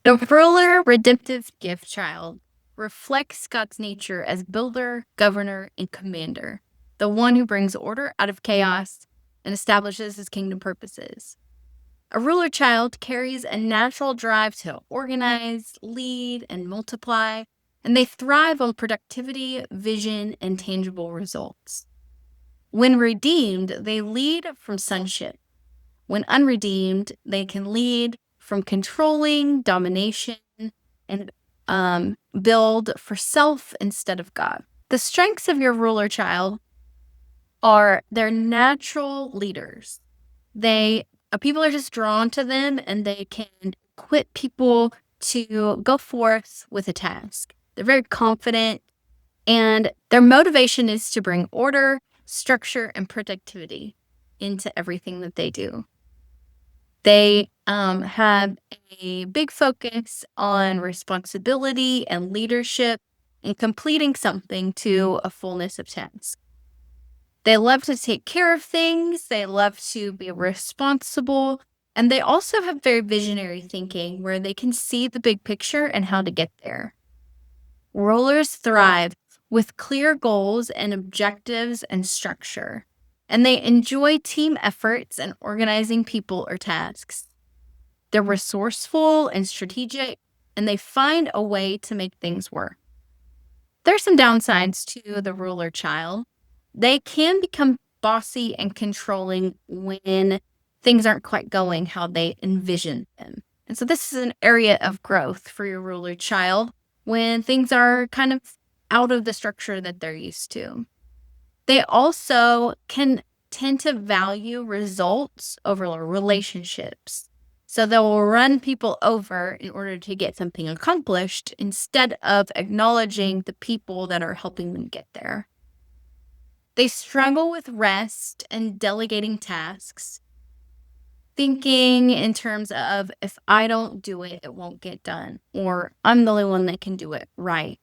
The ruler redemptive gift child reflects God's nature as builder, governor, and commander, the one who brings order out of chaos and establishes his kingdom purposes. A ruler child carries a natural drive to organize, lead, and multiply, and they thrive on productivity, vision, and tangible results. When redeemed, they lead from sonship. When unredeemed, they can lead from controlling, domination, and build for self instead of God. The strengths of your ruler child are they're natural leaders. People are just drawn to them and they can equip people to go forth with a task. They're very confident and their motivation is to bring order, structure, and productivity into everything that they do. They have a big focus on responsibility and leadership and completing something to a fullness of task. They love to take care of things, they love to be responsible, and they also have very visionary thinking where they can see the big picture and how to get there. Rollers thrive with clear goals and objectives and structure, and they enjoy team efforts and organizing people or tasks. They're resourceful and strategic, and they find a way to make things work. There's some downsides to the ruler child. They can become bossy and controlling when things aren't quite going how they envision them. And so this is an area of growth for your ruler child when things are kind of out of the structure that they're used to. They also can tend to value results over relationships. So they will run people over in order to get something accomplished instead of acknowledging the people that are helping them get there. They struggle with rest and delegating tasks, thinking in terms of if I don't do it, it won't get done, or I'm the only one that can do it right.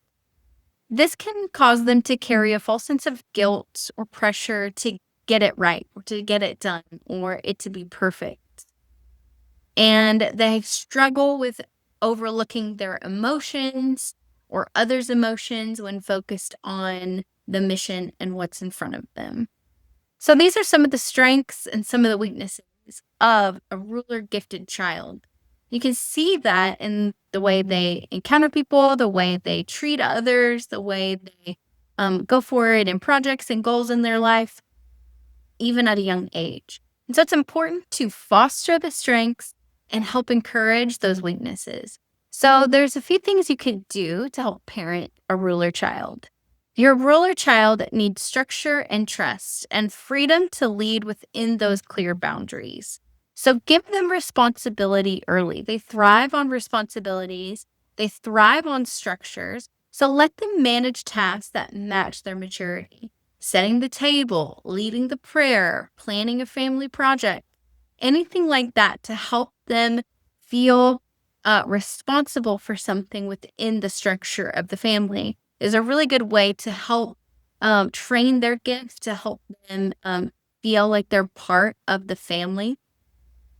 This can cause them to carry a false sense of guilt or pressure to get it right or to get it done or it to be perfect. And they struggle with overlooking their emotions or others' emotions when focused on the mission and what's in front of them. So these are some of the strengths and some of the weaknesses of a ruler gifted child. You can see that in the way they encounter people, the way they treat others, the way they go for it in projects and goals in their life, even at a young age. And so it's important to foster the strengths and help encourage those weaknesses. So there's a few things you can do to help parent a ruler child. Your ruler child needs structure and trust and freedom to lead within those clear boundaries. So give them responsibility early. They thrive on responsibilities, they thrive on structures. So let them manage tasks that match their maturity. Setting the table, leading the prayer, planning a family project, anything like that to help them feel responsible for something within the structure of the family is a really good way to help train their gifts, to help them feel like they're part of the family.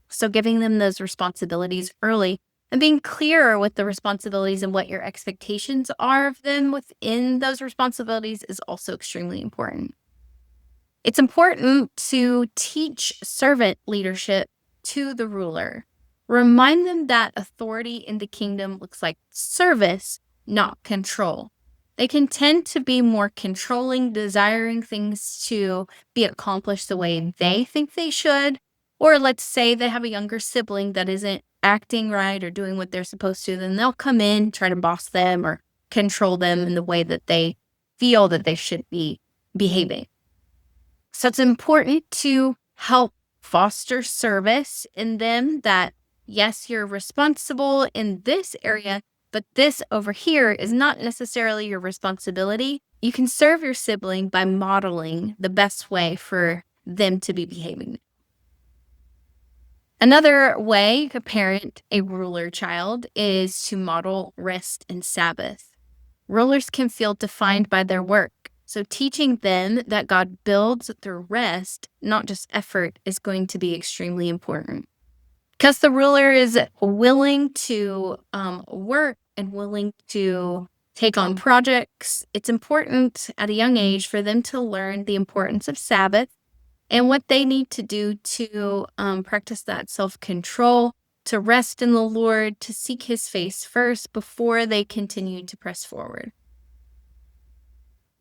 So giving them those responsibilities early and being clearer with the responsibilities and what your expectations are of them within those responsibilities is also extremely important. It's important to teach servant leadership to the ruler. Remind them that authority in the kingdom looks like service, not control. They can tend to be more controlling, desiring things to be accomplished the way they think they should. Or let's say they have a younger sibling that isn't acting right or doing what they're supposed to, then they'll come in, try to boss them or control them in the way that they feel that they should be behaving. So it's important to help foster service in them that, yes, you're responsible in this area, but this over here is not necessarily your responsibility. You can serve your sibling by modeling the best way for them to be behaving. Another way you could parent a ruler child is to model rest and Sabbath. Rulers can feel defined by their work. So teaching them that God builds through rest, not just effort, is going to be extremely important. Because the ruler is willing to work and willing to take on projects, it's important at a young age for them to learn the importance of Sabbath and what they need to do to practice that self control, to rest in the Lord, to seek his face first before they continue to press forward.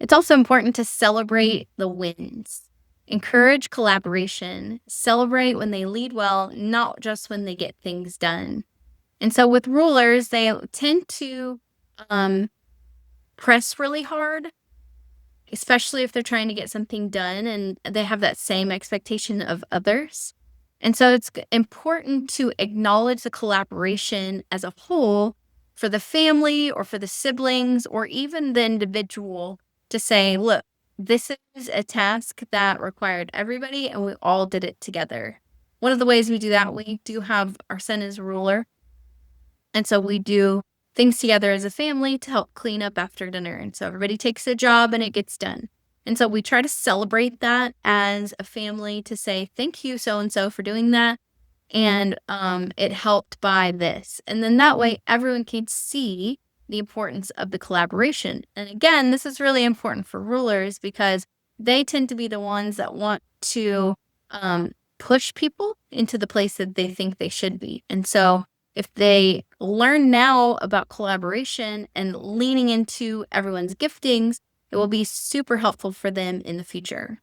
It's also important to celebrate the wins, encourage collaboration, celebrate when they lead well, not just when they get things done. And so with rulers, they tend to press really hard, especially if they're trying to get something done and they have that same expectation of others. And so it's important to acknowledge the collaboration as a whole for the family or for the siblings or even the individual to say, look, this is a task that required everybody and we all did it together. One of the ways we do that, we do have our son as a ruler. And so we do things together as a family to help clean up after dinner. And so everybody takes a job and it gets done. And so we try to celebrate that as a family to say, thank you, so-and-so, for doing that. And it helped by this. And then that way, everyone can see the importance of the collaboration. And again, this is really important for rulers because they tend to be the ones that want to push people into the place that they think they should be. And so if they learn now about collaboration and leaning into everyone's giftings, it will be super helpful for them in the future.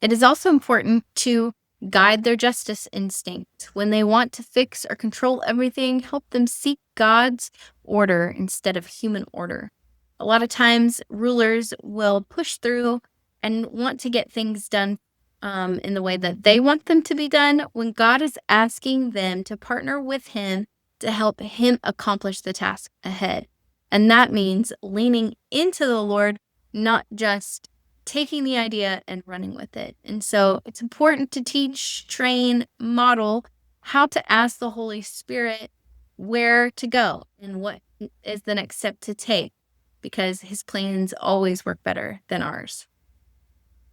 It is also important to guide their justice instinct. When they want to fix or control everything, help them seek God's order instead of human order. A lot of times, rulers will push through and want to get things done in the way that they want them to be done when God is asking them to partner with him to help him accomplish the task ahead. And that means leaning into the Lord, not just taking the idea and running with it. And so it's important to teach, train, model how to ask the Holy Spirit where to go and what is the next step to take, because his plans always work better than ours.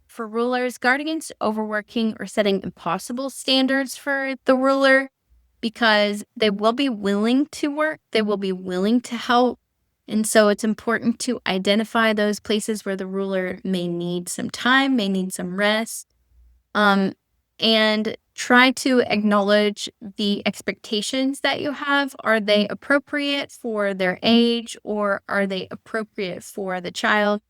For rulers, guard against overworking or setting impossible standards for the ruler, because they will be willing to work, they will be willing to help. And so it's important to identify those places where the ruler may need some time, may need some rest, and try to acknowledge the expectations that you have. Are they appropriate for their age or are they appropriate for the child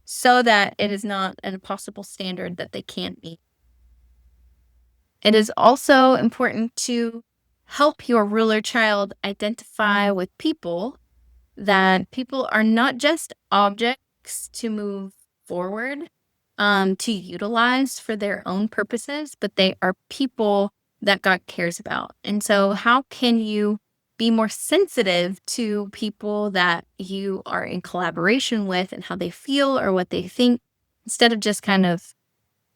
so that it is not an impossible standard that they can't meet? It is also important to help your ruler child identify with people that people are not just objects to move forward, to utilize for their own purposes, but they are people that God cares about. And so how can you be more sensitive to people that you are in collaboration with and how they feel or what they think instead of just kind of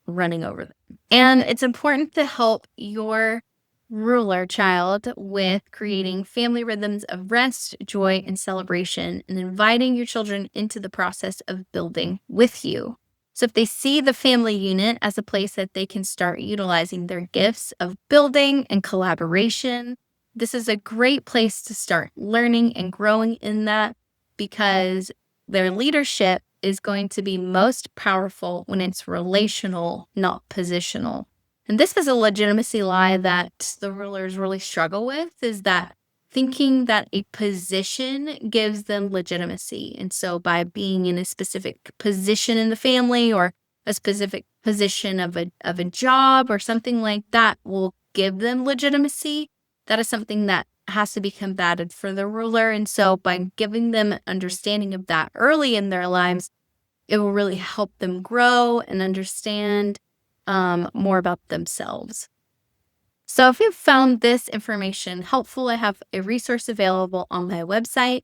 running over them? And it's important to help your ruler child with creating family rhythms of rest, joy, and celebration, and inviting your children into the process of building with you. So if they see the family unit as a place that they can start utilizing their gifts of building and collaboration, this is a great place to start learning and growing in that, because their leadership is going to be most powerful when it's relational, not positional. And this is a legitimacy lie that the rulers really struggle with, is that thinking that a position gives them legitimacy. And so by being in a specific position in the family or a specific position of a job or something like that will give them legitimacy. That is something that has to be combated for the ruler. And so by giving them an understanding of that early in their lives, it will really help them grow and understand more about themselves. So if you've found this information helpful, I have a resource available on my website.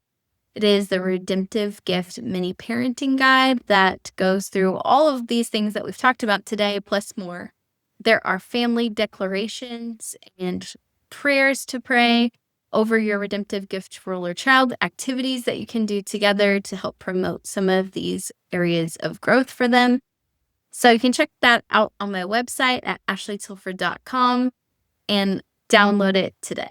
It is the Redemptive Gift Mini Parenting Guide that goes through all of these things that we've talked about today, plus more. There are family declarations and prayers to pray over your redemptive gift ruler child, activities that you can do together to help promote some of these areas of growth for them. So you can check that out on my website at ashleytilford.com. And Download it today.